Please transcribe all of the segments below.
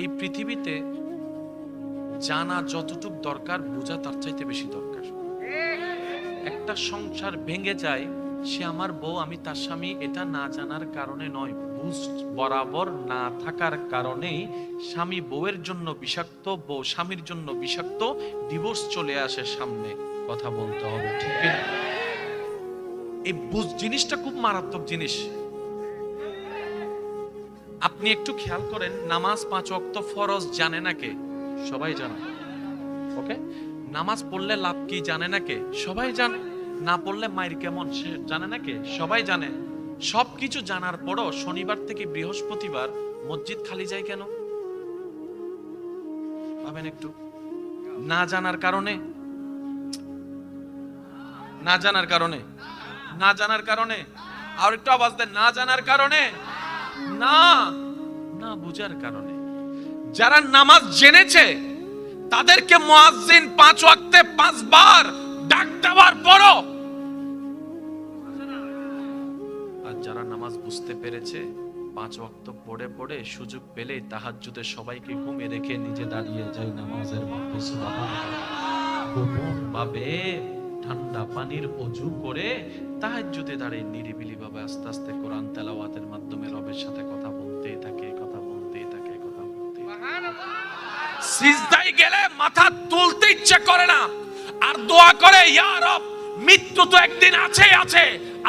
এই পৃথিবীতে জানা যতটুক দরকার, বোঝা তার চাইতে বেশি দরকার। একটা সংসার ভেঙে যায়, সে আমার বউ, আমি তার স্বামী, এটা না জানার কারণে নয়, বুঝ বরাবর না থাকার কারণেই স্বামী বউয়ের জন্য বিষাক্ত, বউ স্বামীর জন্য বিষাক্ত, ডিভোর্স চলে আসে সামনে। কথা বলতে হবে, ঠিক না? এই বুঝ জিনিসটা খুব মারাত্মক জিনিস। আপনি একটু খেয়াল করেন, নামাজ 5 ওয়াক্ত ফরজ জানে না কে? সবাই জানে। ওকে, নামাজ পড়লে লাভ কি জানে না কে? সবাই জানে। না পড়লে মায়ের কেমন সে জানে না কে? সবাই জানে। সবকিছু জানার পরও শনিবার থেকে বৃহস্পতিবার মসজিদ খালি যায় কেন? ভাবেন একটু। না জানার কারণে, না জানার কারণে, না জানার কারণে। আর একটু আওয়াজ দেন, না জানার কারণে না, না বুঝার কারণে। যারা নামাজ জেনেছে তাদেরকে মুয়াজ্জিন 5 ওয়াক্তে 5 বার ডাক দেওয়ার পরও, আর যারা নামাজ বুঝতে পেরেছে 5 ওয়াক্ত পড়ে পড়ে সুযোগ পেলে তাহাজ্জুদে সবাইকে ঘুমিয়ে রেখে নিজে দাঁড়িয়ে যায় নামাজের মধ্যে, সুবহানাল্লাহ, গোপন ভাবে ঠান্ডা পানির ওযু করে তাহাজ্জুদে দাঁড়িয়ে নিরিবিলি ভাবে আস্তে আস্তে কোরআন তেলাওয়াতের মাধ্যমে রবের সাথে কথা বলতেই থাকে, কথা বলতেই থাকে, কথা বলতেই থাকে। সিজদায় গেলে মাথা তুলতে ইচ্ছে করে না, আর দোয়া করে, ইয়া রব, মৃত্যু তো একদিন আছে,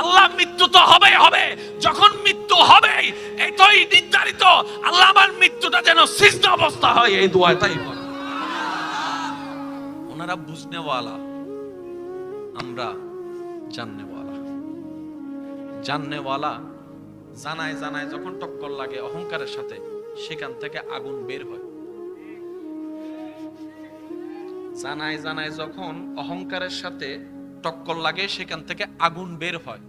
আল্লাহ মৃত্যু তো হবে, যখন মৃত্যু হবে এটাই নির্ধারিত, আল্লাহ আমার মৃত্যুটা যেন সিজদা অবস্থা হয়, এই দোয়াটাই করে। ওনারা বুঝনেওয়ালা, আমরা জাননেওয়ালা। জাননেওয়ালা জানায় জানায় যখন টক্কর লাগে অহংকারের সাথে, সেখান থেকে আগুন বের হয়। জানায় জানায় যখন অহংকারের সাথে টক্কর লাগে, সেখান থেকে আগুন বের হয়।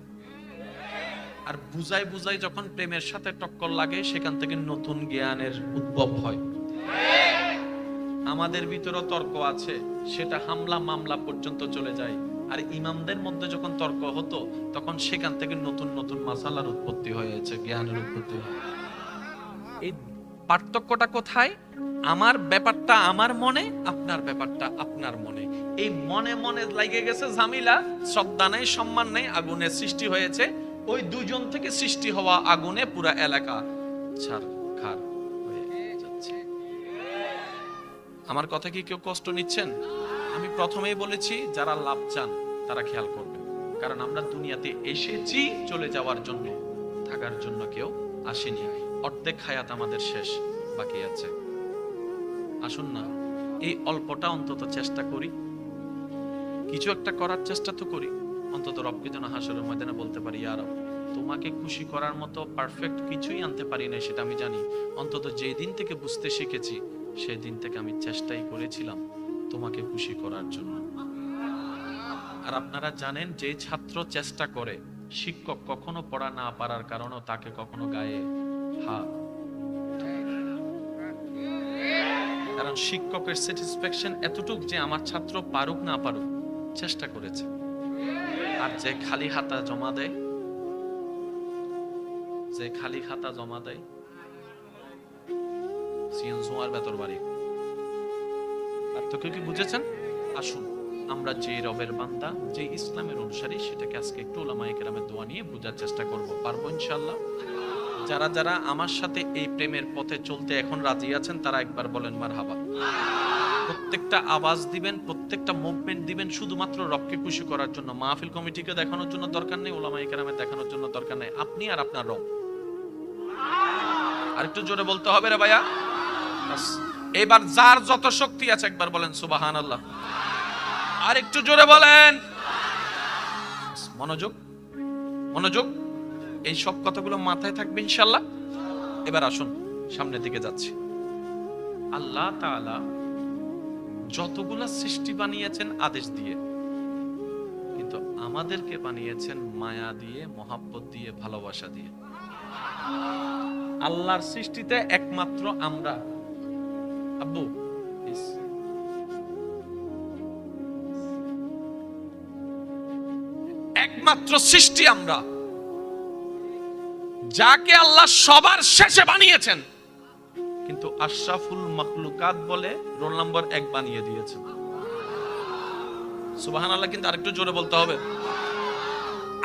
আর বুঝাই বুঝাই যখন প্রেমের সাথে টক্কর লাগে, সেখান থেকে নতুন জ্ঞানের উদ্ভব হয়। আমাদের ভিতরে তর্ক আছে, সেটা হামলা মামলা পর্যন্ত চলে যায়। আর ইমামদের মধ্যে যখন তর্ক হতো, তখন সেখান থেকে নতুন নতুন মাসালার উৎপত্তি হয়েছে, জ্ঞানের উৎপত্তি হয়। এই পার্থক্যটা কোথায়? আমার ব্যাপারটা আমার মনে, আপনার ব্যাপারটা আপনার মনে। এই মনে মনে লাগে গেছে ঝামেলা, শ্রদ্ধা নেই, সম্মান নেই, আগুনের সৃষ্টি হয়েছে। ওই দুজন থেকে সৃষ্টি হওয়া আগুনে পুরা এলাকা ছারখার হয়ে যাচ্ছে। আমার কথা কি কেউ কষ্ট নিচ্ছেন? আমি প্রথমেই বলেছি, যারা লাভ চান তারা খেয়াল করবে, কারণ আমরা দুনিয়াতে এসেছি চলে যাওয়ার জন্য, থাকার জন্য কেউ আসেনি। অর্ধেক হায়াত আমাদের শেষ, বাকি আছে। আসুন না, এই অল্পটা অন্তত চেষ্টা করি, কিছু একটা করার চেষ্টা তো করি। অন্তত রবকে যেন হাসরের ময়দানে বলতে পারি, ইয়া রব, তোমাকে খুশি করার মতো পারফেক্ট কিছুই আনতে পারি না, সেটা আমি জানি। অন্তত যেই দিন থেকে বুঝতে শিখেছি, সেই দিন থেকে আমি চেষ্টাই করেছিলাম তোমাকে খুশি করার জন্য। আর আপনারা জানেন, যে ছাত্র চেষ্টা করে, শিক্ষক কখনো পড়া না পারার কারণে তাকে কখনো গায়ে হাত, কারণ শিক্ষকের স্যাটিসফ্যাকশন এতটুক যে আমার ছাত্র পারুক না পারুক চেষ্টা করেছে। আর যে খালি হাতা জমা দেয়, যে খালি খাতা জমা দেয়, সিএনসুয়ার বেতর বাড়ি। আর তো কেউ কি বুঝেছেন? আসুন, আমরা যে রবের বান্দা, যে ইসলামের অনুসারী, সেটাকে আজকে একটু উলামায়ে কেরামের দোয়া নিয়ে বোঝার চেষ্টা করব। পারবো ইনশাআল্লাহ? যারা যারা আমার সাথে এই প্রেমের পথে চলতে এখন রাজি আছেন, তারা একবার বলেন মারহাবা। প্রত্যেকটা আওয়াজ দিবেন, প্রত্যেকটা মুভমেন্ট দিবেন শুধুমাত্র রবকে খুশি করার জন্য। মাহফিল কমিটিকে দেখানোর জন্য দরকার নেই, উলামায়ে কেরামের দেখানোর জন্য দরকার নেই, আপনি আর আপনার রব। আর একটু জোরে বলতে হবে রে ভাইয়া। এবার যার যত শক্তি আছে একবার বলেন সুবহানাল্লাহ। আর একটু জোরে বলেন। মনোযোগ, মনোযোগ, এই সব কথাগুলো মাথায় থাকবে ইনশাআল্লাহ। এবার আসুন, সামনের দিকে যাচ্ছি। আল্লাহ তাআলা যতগুলা সৃষ্টি বানিয়েছেন আদেশ দিয়ে, কিন্তু আমাদেরকে বানিয়েছেন মায়া দিয়ে, মহাব্বত দিয়ে, ভালোবাসা দিয়ে। আল্লাহর সৃষ্টিতে একমাত্র আমরা, আব্বু একমাত্র সৃষ্টি আমরা, যাকে আল্লাহ সবার শেষে বানিয়েছেন, কিন্তু আশরাফুল মাখলুকাত বলে রোল নাম্বার 1 বানিয়ে দিয়েছে। সুবহানাল্লাহ। কিন্তু আরেকটু জোরে বলতে হবে।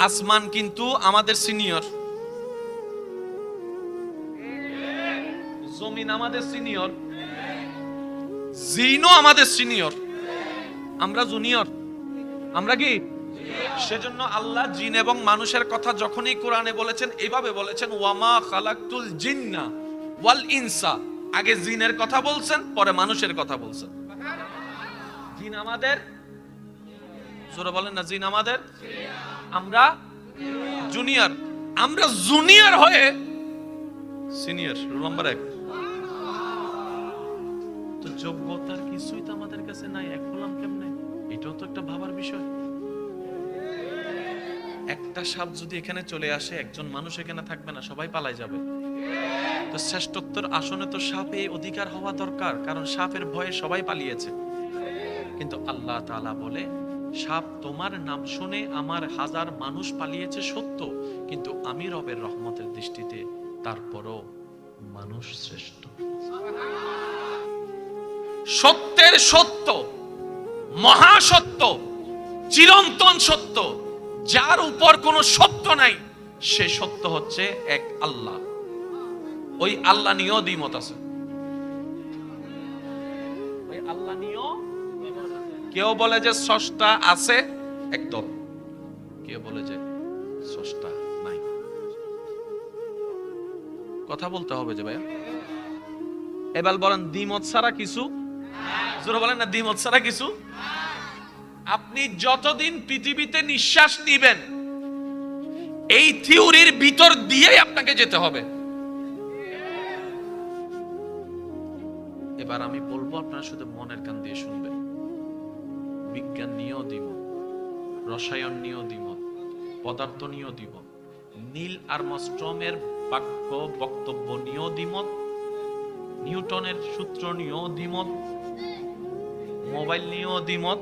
আসমান কিন্তু আমাদের সিনিয়র, জমিন আমাদের সিনিয়র, জিনও আমাদের সিনিয়র, আমরা জুনিয়র। আমরা কি? সেজন্য আল্লাহ জিন এবং মানুষের কথা যখনই কোরআনে বলেছেন এইভাবে বলেছেন, ওয়ামা খালাকতুল জিন্না ওয়াল ইনসা। আগে জিনের কথা বলছেন, পরে মানুষের কথা বলছেন। জিন আমাদের, জোরে বলেন না, জিন আমাদের, আমরা জুনিয়র। আমরা জুনিয়র হয়ে সিনিয়র, রোল নাম্বার 1। তো যোগ্যতার কিছুই তো আমাদের কাছে নাই, এক হলাম কেমনে? এটাও তো একটা ভাবার বিষয়। একটা সাপ যদি এখানে চলে আসে, একজন মানুষ এখানে থাকবে না, সবাই পালাই যাবে। তো শ্রেষ্ঠত্বের আসনে তো সাপে অধিকার হওয়া দরকার, কারণ সাপের ভয়ে সবাই পালিয়েছে। কিন্তু আল্লাহ তাআলা বলে, সাপ তোমার নাম শুনে আমার 1000 মানুষ পালিয়েছে সত্য, কিন্তু আমি রবের রহমতের দৃষ্টিতে তারপরও মানুষ শ্রেষ্ঠ। সত্যের সত্য, মহাসত্য, চিরন্তন সত্য, যার উপর কোনো সত্য নাই, সে সত্য হচ্ছে এক আল্লাহ। ওই আল্লাহ নিয়েও দ্বিমত আছে। ওই আল্লাহ নিয়েও কেউ বলে যে স্রষ্টা আছে একদল, কেউ বলে যে স্রষ্টা নাই। কথা বলতে হবে যে ভাইয়া। এবার বলেন দ্বিমত ছাড়া কিছু, জোরে বলেন না, দ্বিমত ছাড়া কিছু। আপনি যতদিন পৃথিবীতে নিঃশ্বাস নিবেন, এই থিওরির ভিতর দিয়েই আপনাকে যেতে হবে। এবার আমি বলবো, আপনারা শুধু মনের কান দিয়ে শুনবেন। বিজ্ঞান নিয়েও দ্বিমত, রসায়ন নিয়েও দ্বিমত, পদার্থ নিয়েও দ্বিমত, নীল আর্মস্ট্রমের বাক্য বক্তব্য নিয়েও দ্বিমত, নিউটনের সূত্র নিয়েও দ্বিমত, মোবাইল নিয়েও দ্বিমত।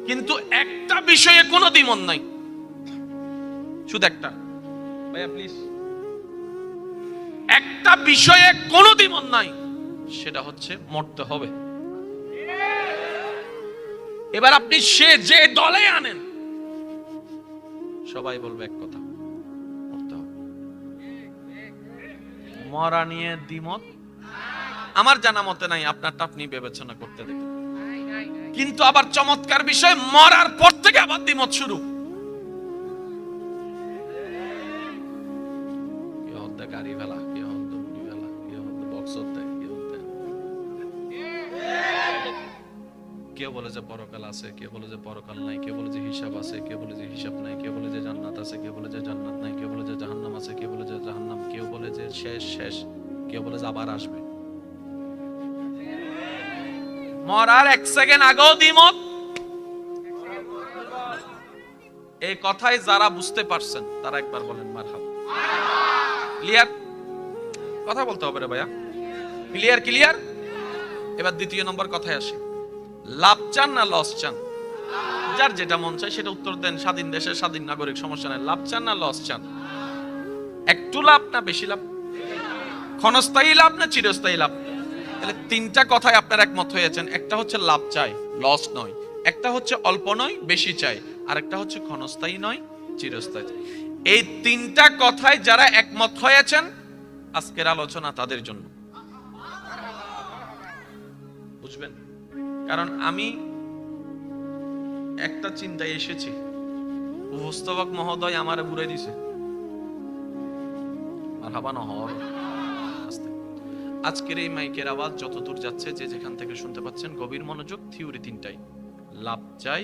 কিন্তু একটা বিষয়ে কোনো দ্বিমত নাই, শুধু একটা। ভাইয়া প্লিজ, একটা বিষয়ে কোনো দ্বিমত নাই, সেটা হচ্ছে মরতে হবে। এবার আপনি সে যে দলে আনেন, সবাই বলবে এক কথা, মরতে হবে। মরা নিয়ে দ্বিমত আমার জানা মতে নাই, আপনারটা আপনি বিবেচনা করতে দেখেন। কিন্তু আবার চমৎকার বিষয়, মরার পর থেকে আবার দ্বিমত শুরু। কেউ হত্যা গাড়ি ফেলা, কেউ হত্যা মুড়ি ফেলা, কেউ হত্যা বক্স হত্যা, কেউ বলে যে পরকাল আছে, কেউ বলে যে পরকাল নাই, কেউ বলে যে হিসাব আছে, কেউ বলে যে হিসাব নাই, কেউ বলে যে জান্নাত আছে, কেউ বলে যে জান্নাত নাই, কেউ বলে যে জাহান্নাম আছে, কেউ বলে যে জাহান্নাম, কেউ বলে যে শেষ শেষ, কেউ বলে যে আবার আসবে। মরার 1 সেকেন্ড আগেও দ্বিমত। এই কথাই যারা বুঝতে পারছেন তারা একবার বলেন মারহাবা। ক্লিয়ার? কথা বলতে হবে রে ভাইয়া। Clear clear. এবার দ্বিতীয় নম্বর কথায় আসি। লাভ চান না লস চান? যার যেটা মন চায় সেটা উত্তর দেন। স্বাধীন দেশের স্বাধীন নাগরিক, সমস্যা নাই। লাভ চান না লস চান? একটু লাভ না বেশি লাভ? ক্ষণস্থায়ী লাভ না চিরস্থায়ী লাভ? তাহলে 3টা কথায় আপনারা একমত হয়েছেন। একটা হচ্ছে লাভ চাই, লস নয়। একটা হচ্ছে অল্প নয়, বেশি চাই। আর একটা হচ্ছে ক্ষণস্থায়ী নয়, চিরস্থায়ী। এই 3টা কথায় যারা একমত হয়েছেন, আজকের আলোচনা তাদের জন্য। বুঝবেন? কারণ আমি একটা চিন্তায় এসেছি, উপস্থাপক মহোদয় আমারে বুড়াই দিছে। মারহাবা নহর। আজকের এই মাইকের আওয়াজ যতদূর যাচ্ছে, যে যেখান থেকে শুনতে পাচ্ছেন, গভীর মনোযোগ। থিওরি 3টাই। লাভ চাই,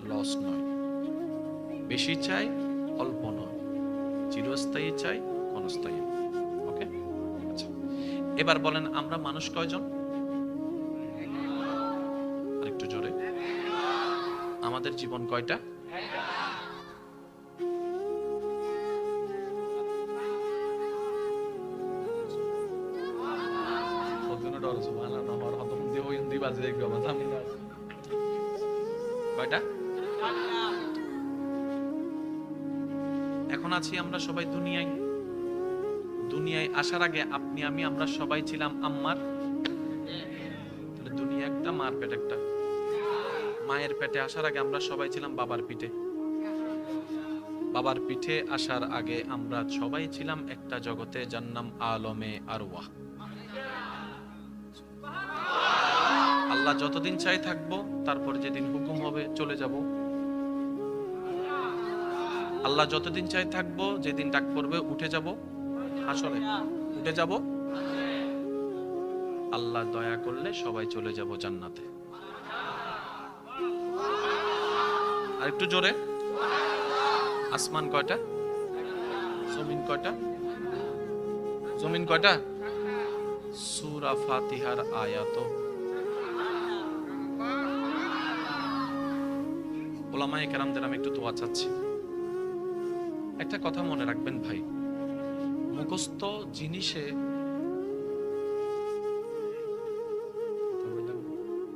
লস নয়। বেশি চাই, অল্প নয়। চিরস্থায়ী চাই, ক্ষণস্থায়ী। ওকে? আচ্ছা, এবার বলেন আমরা মানুষ কয়জন? আরেকটু জোরে। আমাদের জীবন কয়টা? কয়টা? এখন আছি আমরা সবাই দুনিয়ায়। দুনিয়ায় আসার আগে আপনি আমি আমরা সবাই ছিলাম আম্মার, তাহলে দুনিয়া একটা মার পেট একটা। মায়ের পেটে আসার আগে আমরা সবাই ছিলাম বাবার পিঠে, বাবার পিঠে আসার আগে আমরা সবাই ছিলাম একটা জগতে যার নাম আলমে আরওয়াহ। আল্লাহ যতদিন চাই থাকবো, তারপর যেদিন হুকুম হবে চলে যাব। আল্লাহ যতদিন চাই থাকবো, যেদিন ডাক পড়বে উঠে যাব, হাসরে উঠে যাব। আল্লাহ দয়া করলে সবাই চলে যাব জান্নাতে। আর একটু জোরে, আসমান কয়টা, জমিন কয়টা, জমিন কয়টা? সূরা ফাতিহার আয়াত। ওলামায়ে কেরামদের আমি একটু দোয়া চাচ্ছি। একটা কথা মনে রাখবেন ভাই, মুখস্থ জিনিসে